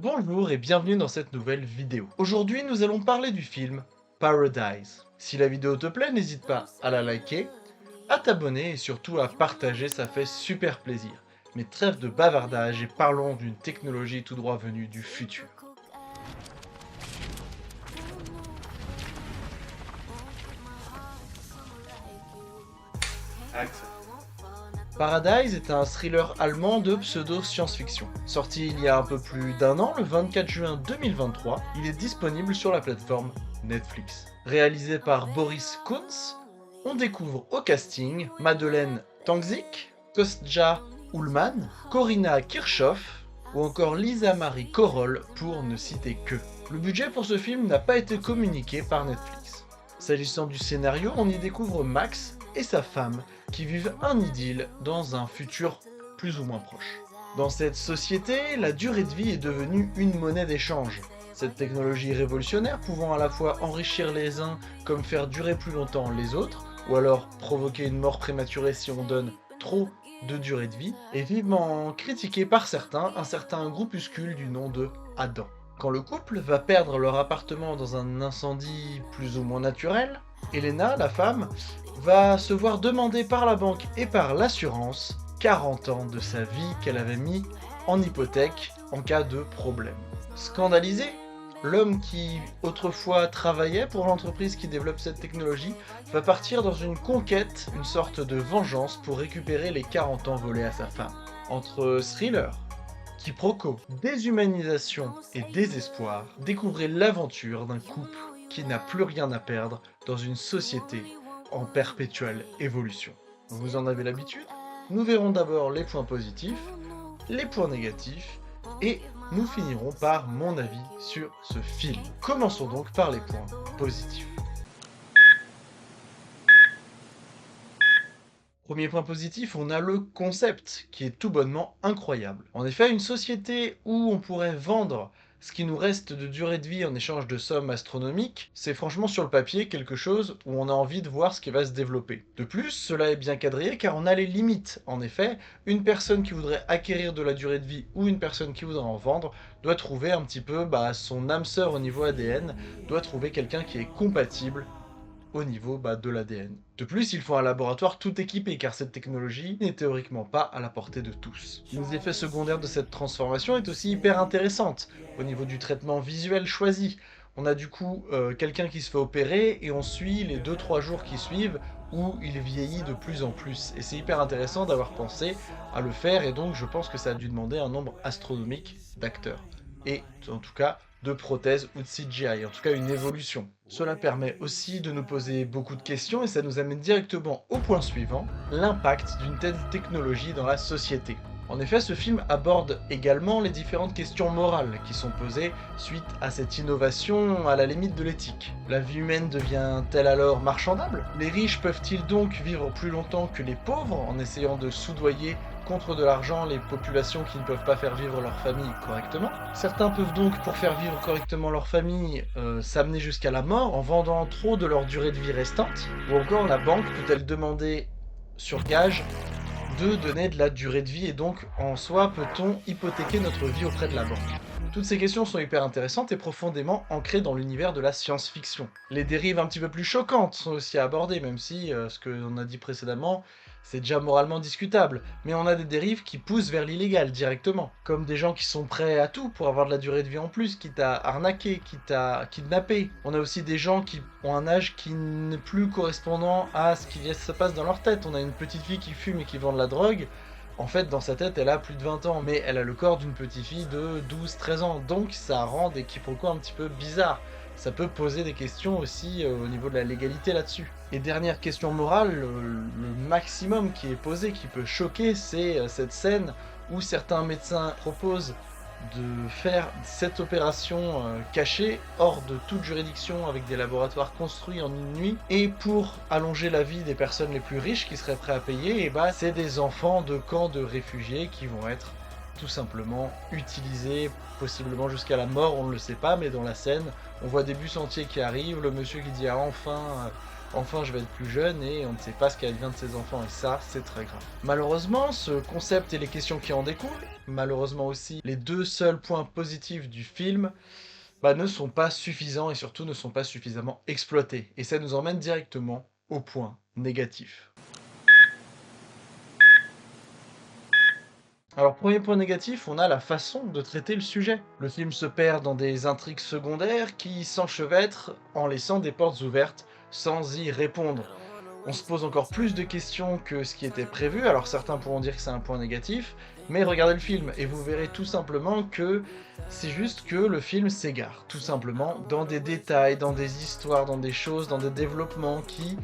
Bonjour et bienvenue dans cette nouvelle vidéo. Aujourd'hui, nous allons parler du film Paradise. Si la vidéo te plaît, n'hésite pas à la liker, à t'abonner et surtout à partager, ça fait super plaisir. Mais trêve de bavardage et parlons d'une technologie tout droit venue du futur. Axe. Paradise est un thriller allemand de pseudo-science-fiction. Sorti il y a un peu plus d'un an, le 24 juin 2023, il est disponible sur la plateforme Netflix. Réalisé par Boris Kunz, on découvre au casting Madeleine Tangzik, Kostja Ullmann, Corinna Kirchhoff ou encore Lisa Marie Korol pour ne citer que. Le budget pour ce film n'a pas été communiqué par Netflix. S'agissant du scénario, on y découvre Max et sa femme qui vivent un idylle dans un futur plus ou moins proche. Dans cette société, la durée de vie est devenue une monnaie d'échange. Cette technologie révolutionnaire pouvant à la fois enrichir les uns comme faire durer plus longtemps les autres, ou alors provoquer une mort prématurée si on donne trop de durée de vie, est vivement critiquée par certains, un certain groupuscule du nom de Adam. Quand le couple va perdre leur appartement dans un incendie plus ou moins naturel, Elena, la femme, va se voir demander par la banque et par l'assurance 40 ans de sa vie qu'elle avait mis en hypothèque en cas de problème. Scandalisé, l'homme qui autrefois travaillait pour l'entreprise qui développe cette technologie va partir dans une conquête, une sorte de vengeance pour récupérer les 40 ans volés à sa femme. Entre thriller, quiproquo, déshumanisation et désespoir, découvrez l'aventure d'un couple qui n'a plus rien à perdre dans une société en perpétuelle évolution. Vous en avez l'habitude? Nous verrons d'abord les points positifs, les points négatifs, et nous finirons par mon avis sur ce film. Commençons donc par les points positifs. Premier point positif, on a le concept, qui est tout bonnement incroyable. En effet, une société où on pourrait vendre ce qui nous reste de durée de vie en échange de sommes astronomiques, c'est franchement sur le papier quelque chose où on a envie de voir ce qui va se développer. De plus, cela est bien quadrillé car on a les limites. En effet, une personne qui voudrait acquérir de la durée de vie ou une personne qui voudrait en vendre doit trouver un petit peu son âme sœur au niveau ADN, doit trouver quelqu'un qui est compatible au niveau de l'ADN. De plus, il faut un laboratoire tout équipé car cette technologie n'est théoriquement pas à la portée de tous. Les effets secondaires de cette transformation est aussi hyper intéressante au niveau du traitement visuel choisi. On a du coup quelqu'un qui se fait opérer et on suit les 2-3 jours qui suivent où il vieillit de plus en plus. Et c'est hyper intéressant d'avoir pensé à le faire et donc je pense que ça a dû demander un nombre astronomique d'acteurs. Et en tout cas, de prothèses ou de CGI, en tout cas une évolution. Cela permet aussi de nous poser beaucoup de questions et ça nous amène directement au point suivant, l'impact d'une telle technologie dans la société. En effet, ce film aborde également les différentes questions morales qui sont posées suite à cette innovation à la limite de l'éthique. La vie humaine devient-elle alors marchandable? Les riches peuvent-ils donc vivre plus longtemps que les pauvres en essayant de soudoyer contre de l'argent les populations qui ne peuvent pas faire vivre leur famille correctement? Certains peuvent donc, pour faire vivre correctement leur famille, s'amener jusqu'à la mort en vendant trop de leur durée de vie restante. Ou encore, la banque peut-elle demander sur gage de donner de la durée de vie et donc en soi peut-on hypothéquer notre vie auprès de la banque? Toutes ces questions sont hyper intéressantes et profondément ancrées dans l'univers de la science-fiction. Les dérives un petit peu plus choquantes sont aussi abordées, même si ce que l'on a dit précédemment, c'est déjà moralement discutable. Mais on a des dérives qui poussent vers l'illégal directement, comme des gens qui sont prêts à tout pour avoir de la durée de vie en plus, quitte à arnaquer, quitte à kidnapper. On a aussi des gens qui ont un âge qui n'est plus correspondant à ce qui se passe dans leur tête. On a une petite fille qui fume et qui vend de la drogue. En fait, dans sa tête, elle a plus de 20 ans, mais elle a le corps d'une petite fille de 12-13 ans. Donc ça rend des quiproquos un petit peu bizarres. Ça peut poser des questions aussi au niveau de la légalité là-dessus. Et dernière question morale, le maximum qui est posé, qui peut choquer, c'est cette scène où certains médecins proposent de faire cette opération cachée, hors de toute juridiction, avec des laboratoires construits en une nuit, et pour allonger la vie des personnes les plus riches qui seraient prêts à payer, et c'est des enfants de camps de réfugiés qui vont être tout simplement utilisés, possiblement jusqu'à la mort, on ne le sait pas, mais dans la scène, on voit des bus entiers qui arrivent, le monsieur qui dit « Ah, enfin, enfin je vais être plus jeune et on ne sait pas ce qu'advient de ses enfants et ça c'est très grave. Malheureusement, ce concept et les questions qui en découlent, malheureusement aussi les deux seuls points positifs du film, ne sont pas suffisants et surtout ne sont pas suffisamment exploités. Et ça nous emmène directement au point négatif. Alors, premier point négatif, on a la façon de traiter le sujet. Le film se perd dans des intrigues secondaires qui s'enchevêtrent en laissant des portes ouvertes sans y répondre. On se pose encore plus de questions que ce qui était prévu, alors certains pourront dire que c'est un point négatif, mais regardez le film et vous verrez tout simplement que c'est juste que le film s'égare, tout simplement, dans des détails, dans des histoires, dans des choses, dans des développements qui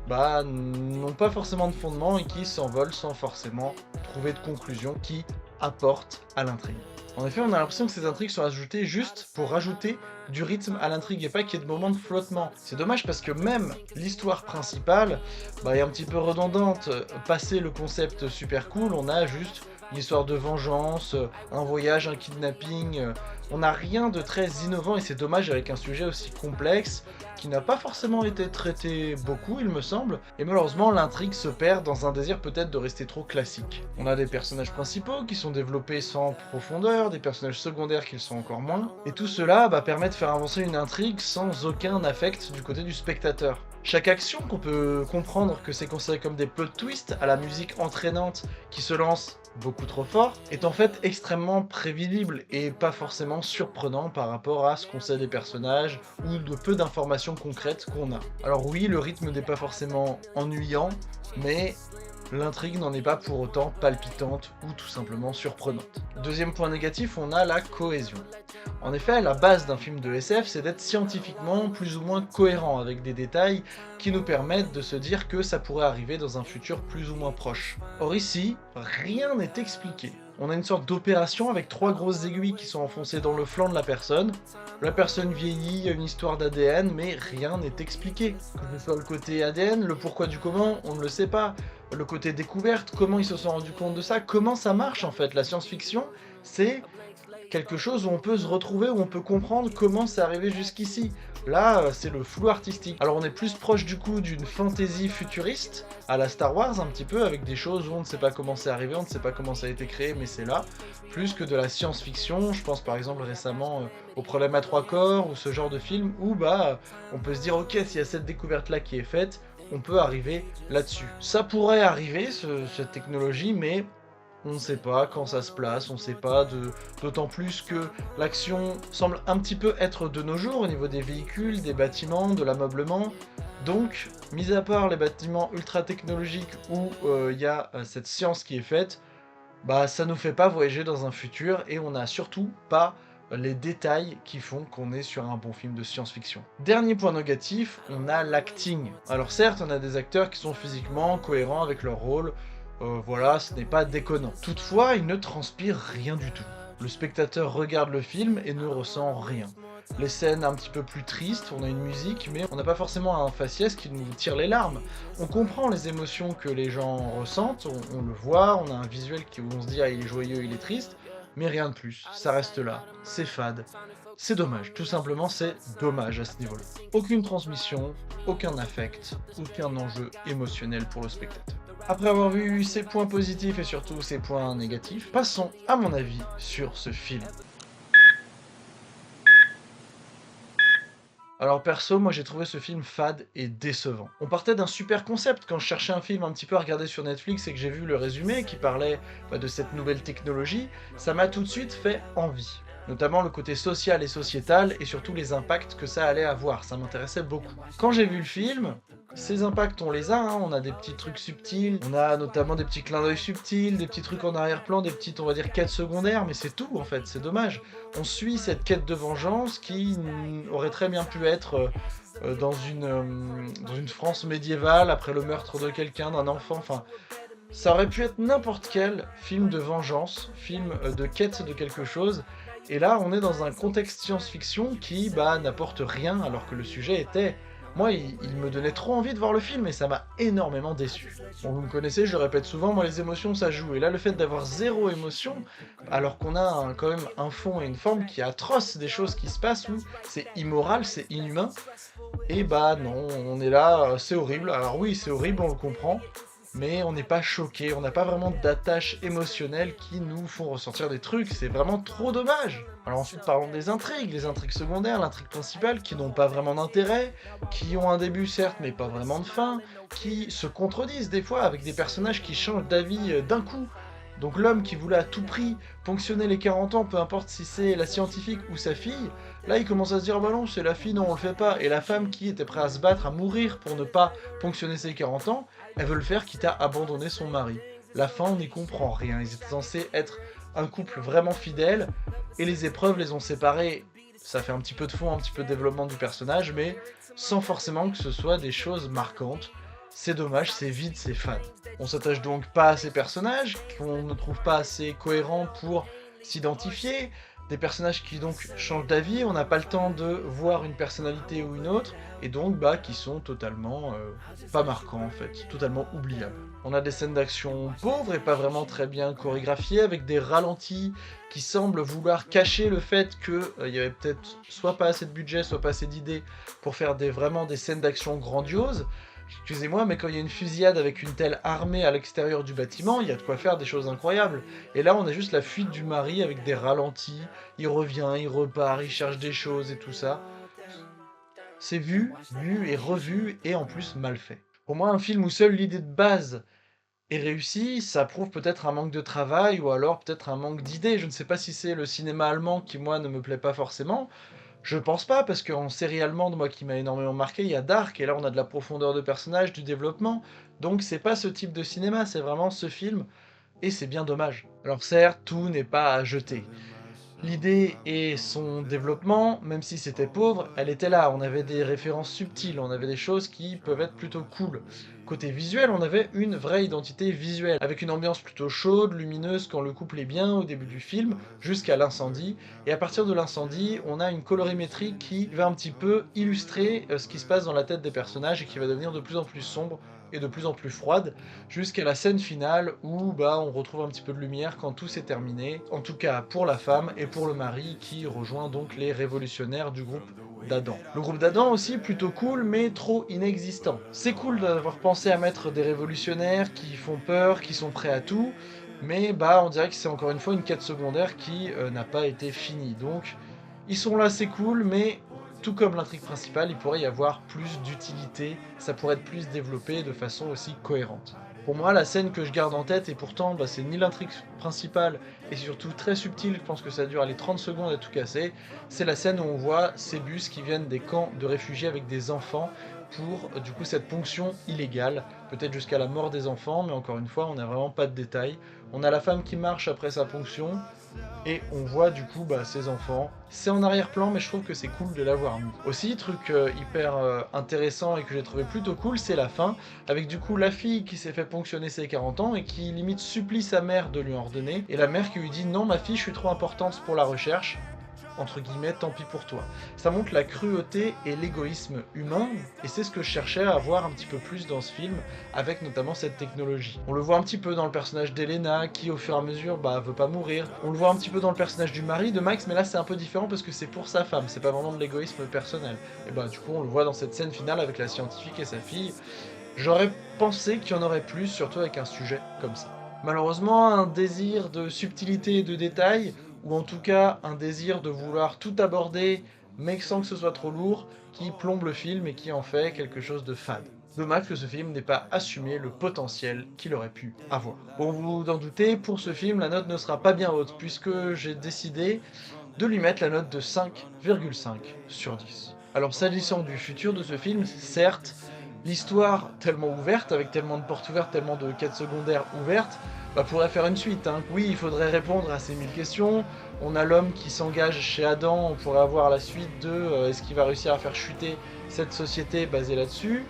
n'ont pas forcément de fondement et qui s'envolent sans forcément trouver de conclusion qui apporte à l'intrigue. En effet, on a l'impression que ces intrigues sont ajoutées juste pour rajouter du rythme à l'intrigue et pas qu'il y ait de moments de flottement. C'est dommage parce que même l'histoire principale est un petit peu redondante. Passé le concept super cool, on a juste une histoire de vengeance, un voyage, un kidnapping. On n'a rien de très innovant et c'est dommage avec un sujet aussi complexe qui n'a pas forcément été traité beaucoup, il me semble, et malheureusement l'intrigue se perd dans un désir peut-être de rester trop classique. On a des personnages principaux qui sont développés sans profondeur, des personnages secondaires qui le sont encore moins, et tout cela permet de faire avancer une intrigue sans aucun affect du côté du spectateur. Chaque action qu'on peut comprendre que c'est considéré comme des plot twists à la musique entraînante qui se lance beaucoup trop fort, est en fait extrêmement prévisible et pas forcément surprenant par rapport à ce qu'on sait des personnages ou de peu d'informations concrètes qu'on a. Alors oui, le rythme n'est pas forcément ennuyant, mais l'intrigue n'en est pas pour autant palpitante ou tout simplement surprenante. Deuxième point négatif, on a la cohésion. En effet, la base d'un film de SF, c'est d'être scientifiquement plus ou moins cohérent, avec des détails qui nous permettent de se dire que ça pourrait arriver dans un futur plus ou moins proche. Or ici, rien n'est expliqué. On a une sorte d'opération avec 3 grosses aiguilles qui sont enfoncées dans le flanc de la personne vieillit, il y a une histoire d'ADN, mais rien n'est expliqué. Que ce soit le côté ADN, le pourquoi du comment, on ne le sait pas. Le côté découverte, comment ils se sont rendus compte de ça, comment ça marche en fait. La science-fiction, c'est quelque chose où on peut se retrouver, où on peut comprendre comment c'est arrivé jusqu'ici. Là, c'est le flou artistique. Alors on est plus proche du coup d'une fantasy futuriste, à la Star Wars un petit peu, avec des choses où on ne sait pas comment c'est arrivé, on ne sait pas comment ça a été créé, mais c'est là, plus que de la science-fiction. Je pense par exemple récemment au Problème à 3 corps, ou ce genre de film, où on peut se dire ok, s'il y a cette découverte-là qui est faite, on peut arriver là-dessus. Ça pourrait arriver, cette technologie, mais on ne sait pas quand ça se place, on ne sait pas, d'autant plus que l'action semble un petit peu être de nos jours au niveau des véhicules, des bâtiments, de l'ameublement. Donc, mis à part les bâtiments ultra technologiques où il y a cette science qui est faite, ça nous fait pas voyager dans un futur et on n'a surtout pas les détails qui font qu'on est sur un bon film de science-fiction. Dernier point négatif, on a l'acting. Alors certes, on a des acteurs qui sont physiquement cohérents avec leur rôle, voilà, ce n'est pas déconnant. Toutefois, ils ne transpirent rien du tout. Le spectateur regarde le film et ne ressent rien. Les scènes un petit peu plus tristes, on a une musique, mais on n'a pas forcément un faciès qui nous tire les larmes. On comprend les émotions que les gens ressentent, on le voit, on a un visuel où on se dit « ah, il est joyeux, il est triste », mais rien de plus, ça reste là, c'est fade. C'est dommage, tout simplement c'est dommage à ce niveau-là. Aucune transmission, aucun affect, aucun enjeu émotionnel pour le spectateur. Après avoir vu ses points positifs et surtout ses points négatifs, passons à mon avis sur ce film. Alors perso, moi j'ai trouvé ce film fade et décevant. On partait d'un super concept quand je cherchais un film un petit peu à regarder sur Netflix et que j'ai vu le résumé qui parlait de cette nouvelle technologie, ça m'a tout de suite fait envie. Notamment le côté social et sociétal et surtout les impacts que ça allait avoir, ça m'intéressait beaucoup. Quand j'ai vu le film, ces impacts on les a, on a des petits trucs subtils, on a notamment des petits clins d'œil subtils, des petits trucs en arrière-plan, des petites on va dire quêtes secondaires, mais c'est tout en fait, c'est dommage. On suit cette quête de vengeance qui aurait très bien pu être dans une France médiévale après le meurtre de quelqu'un, d'un enfant, enfin... Ça aurait pu être n'importe quel film de vengeance, film de quête de quelque chose, et là on est dans un contexte science-fiction qui n'apporte rien alors que le sujet était Moi, il me donnait trop envie de voir le film et ça m'a énormément déçu. Bon, vous me connaissez, je le répète souvent, moi les émotions ça joue. Et là, le fait d'avoir zéro émotion, alors qu'on a quand même un fond et une forme qui est atroce, des choses qui se passent où c'est immoral, c'est inhumain, et bah non, on est là, c'est horrible. Alors oui, c'est horrible, on le comprend, mais on n'est pas choqué, on n'a pas vraiment d'attache émotionnelle qui nous font ressentir des trucs, c'est vraiment trop dommage. Alors ensuite parlons des intrigues, les intrigues secondaires, l'intrigue principale, qui n'ont pas vraiment d'intérêt, qui ont un début certes mais pas vraiment de fin, qui se contredisent des fois avec des personnages qui changent d'avis d'un coup. Donc l'homme qui voulait à tout prix ponctionner les 40 ans, peu importe si c'est la scientifique ou sa fille, là il commence à se dire «Ah bah non, c'est la fille, non on le fait pas», et la femme qui était prête à se battre, à mourir pour ne pas ponctionner ses 40 ans, elle veut le faire quitte à abandonner son mari. La fin, on n'y comprend rien, ils étaient censés être un couple vraiment fidèle, et les épreuves les ont séparés. Ça fait un petit peu de fond, un petit peu de développement du personnage, mais sans forcément que ce soit des choses marquantes. C'est dommage, c'est vide, c'est fade. On s'attache donc pas à ces personnages, qu'on ne trouve pas assez cohérents pour s'identifier, des personnages qui donc changent d'avis, on n'a pas le temps de voir une personnalité ou une autre, et donc bah qui sont totalement pas marquants en fait, totalement oubliables. On a des scènes d'action pauvres et pas vraiment très bien chorégraphiées, avec des ralentis qui semblent vouloir cacher le fait qu'il y avait peut-être soit pas assez de budget, soit pas assez d'idées pour faire vraiment des scènes d'action grandioses. Excusez-moi, mais quand il y a une fusillade avec une telle armée à l'extérieur du bâtiment, il y a de quoi faire des choses incroyables. Et là, on a juste la fuite du mari avec des ralentis, il revient, il repart, il cherche des choses et tout ça. C'est vu et revu, et en plus mal fait. Pour moi, un film où seule l'idée de base est réussie, ça prouve peut-être un manque de travail, ou alors peut-être un manque d'idées. Je ne sais pas si c'est le cinéma allemand qui, moi, ne me plaît pas forcément. Je pense pas, parce qu'en série allemande, moi, qui m'a énormément marqué, il y a Dark, et là, on a de la profondeur de personnage, du développement. Donc, c'est pas ce type de cinéma, c'est vraiment ce film, et c'est bien dommage. Alors certes, tout n'est pas à jeter. L'idée et son développement, même si c'était pauvre, elle était là. On avait des références subtiles, on avait des choses qui peuvent être plutôt cool. Côté visuel, on avait une vraie identité visuelle, avec une ambiance plutôt chaude, lumineuse quand le couple est bien au début du film, jusqu'à l'incendie. Et à partir de l'incendie, on a une colorimétrie qui va un petit peu illustrer ce qui se passe dans la tête des personnages et qui va devenir de plus en plus sombre et de plus en plus froide, jusqu'à la scène finale où bah, on retrouve un petit peu de lumière quand tout s'est terminé, en tout cas pour la femme et pour le mari qui rejoint donc les révolutionnaires du groupe d'Adam. Le groupe d'Adam aussi plutôt cool mais trop inexistant. C'est cool d'avoir pensé à mettre des révolutionnaires qui font peur, qui sont prêts à tout, mais bah on dirait que c'est encore une fois une quête secondaire qui n'a pas été finie. Donc ils sont là, c'est cool, mais tout comme l'intrigue principale, il pourrait y avoir plus d'utilité, ça pourrait être plus développé de façon aussi cohérente. Pour moi, la scène que je garde en tête, et pourtant bah, c'est ni l'intrigue principale, et surtout très subtile, je pense que ça dure les 30 secondes à tout casser, c'est la scène où on voit ces bus qui viennent des camps de réfugiés avec des enfants pour du coup cette ponction illégale, peut-être jusqu'à la mort des enfants, mais encore une fois, on n'a vraiment pas de détails. On a la femme qui marche après sa ponction, et on voit du coup bah, ses enfants. C'est en arrière-plan, mais je trouve que c'est cool de l'avoir mis. Aussi, truc hyper intéressant et que j'ai trouvé plutôt cool, c'est la fin, avec du coup la fille qui s'est fait ponctionner ses 40 ans et qui limite supplie sa mère de lui en redonner, et la mère qui lui dit «Non ma fille, je suis trop importante pour la recherche», entre guillemets, tant pis pour toi. Ça montre la cruauté et l'égoïsme humain, et c'est ce que je cherchais à voir un petit peu plus dans ce film, avec notamment cette technologie. On le voit un petit peu dans le personnage d'Elena, qui au fur et à mesure, bah, veut pas mourir. On le voit un petit peu dans le personnage du mari de Max, mais là c'est un peu différent parce que c'est pour sa femme, c'est pas vraiment de l'égoïsme personnel. Et bah du coup on le voit dans cette scène finale avec la scientifique et sa fille. J'aurais pensé qu'il y en aurait plus, surtout avec un sujet comme ça. Malheureusement, un désir de subtilité et de détail, ou en tout cas un désir de vouloir tout aborder, mais sans que ce soit trop lourd, qui plombe le film et qui en fait quelque chose de fade. Dommage que ce film n'ait pas assumé le potentiel qu'il aurait pu avoir. Pour vous en douter, pour ce film, la note ne sera pas bien haute, puisque j'ai décidé de lui mettre la note de 5,5 sur 10. Alors s'agissant du futur de ce film, certes, l'histoire tellement ouverte, avec tellement de portes ouvertes, tellement de quêtes secondaires ouvertes, bah, pourrait faire une suite. Hein. Oui, il faudrait répondre à ces 1000 questions. On a l'homme qui s'engage chez Adam, on pourrait avoir la suite de est-ce qu'il va réussir à faire chuter cette société basée là-dessus.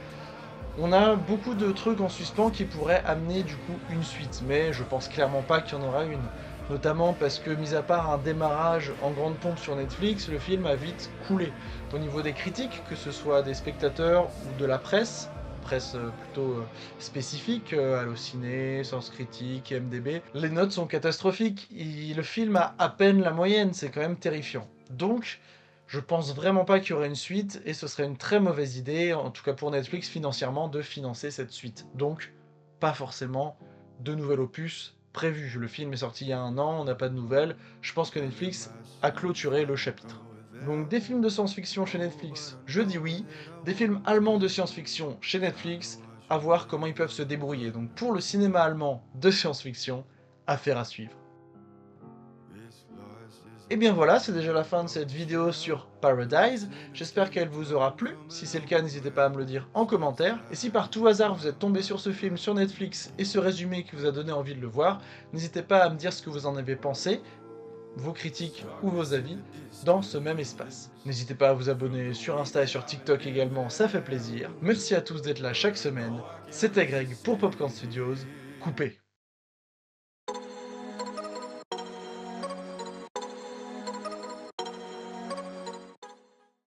On a beaucoup de trucs en suspens qui pourraient amener du coup une suite, mais je pense clairement pas qu'il y en aura une. Notamment parce que, mis à part un démarrage en grande pompe sur Netflix, le film a vite coulé. Au niveau des critiques, que ce soit des spectateurs ou de la presse, plutôt spécifique, Allociné, Sens Critique, IMDb, les notes sont catastrophiques. Le film a à peine la moyenne, c'est quand même terrifiant. Donc, je pense vraiment pas qu'il y aurait une suite, et ce serait une très mauvaise idée, en tout cas pour Netflix financièrement, de financer cette suite. Donc, pas forcément de nouvel opus prévu. Le film est sorti il y a 1 an, on n'a pas de nouvelles. Je pense que Netflix a clôturé le chapitre. Donc des films de science-fiction chez Netflix, je dis oui. Des films allemands de science-fiction chez Netflix, à voir comment ils peuvent se débrouiller. Donc pour le cinéma allemand de science-fiction, affaire à suivre. Et bien voilà, c'est déjà la fin de cette vidéo sur Paradise. J'espère qu'elle vous aura plu. Si c'est le cas, n'hésitez pas à me le dire en commentaire. Et si par tout hasard vous êtes tombé sur ce film sur Netflix et ce résumé qui vous a donné envie de le voir, n'hésitez pas à me dire ce que vous en avez pensé, vos critiques ou vos avis, dans ce même espace. N'hésitez pas à vous abonner sur Insta et sur TikTok également, ça fait plaisir. Merci à tous d'être là chaque semaine. C'était Greg pour Popcorn Studios. Coupé.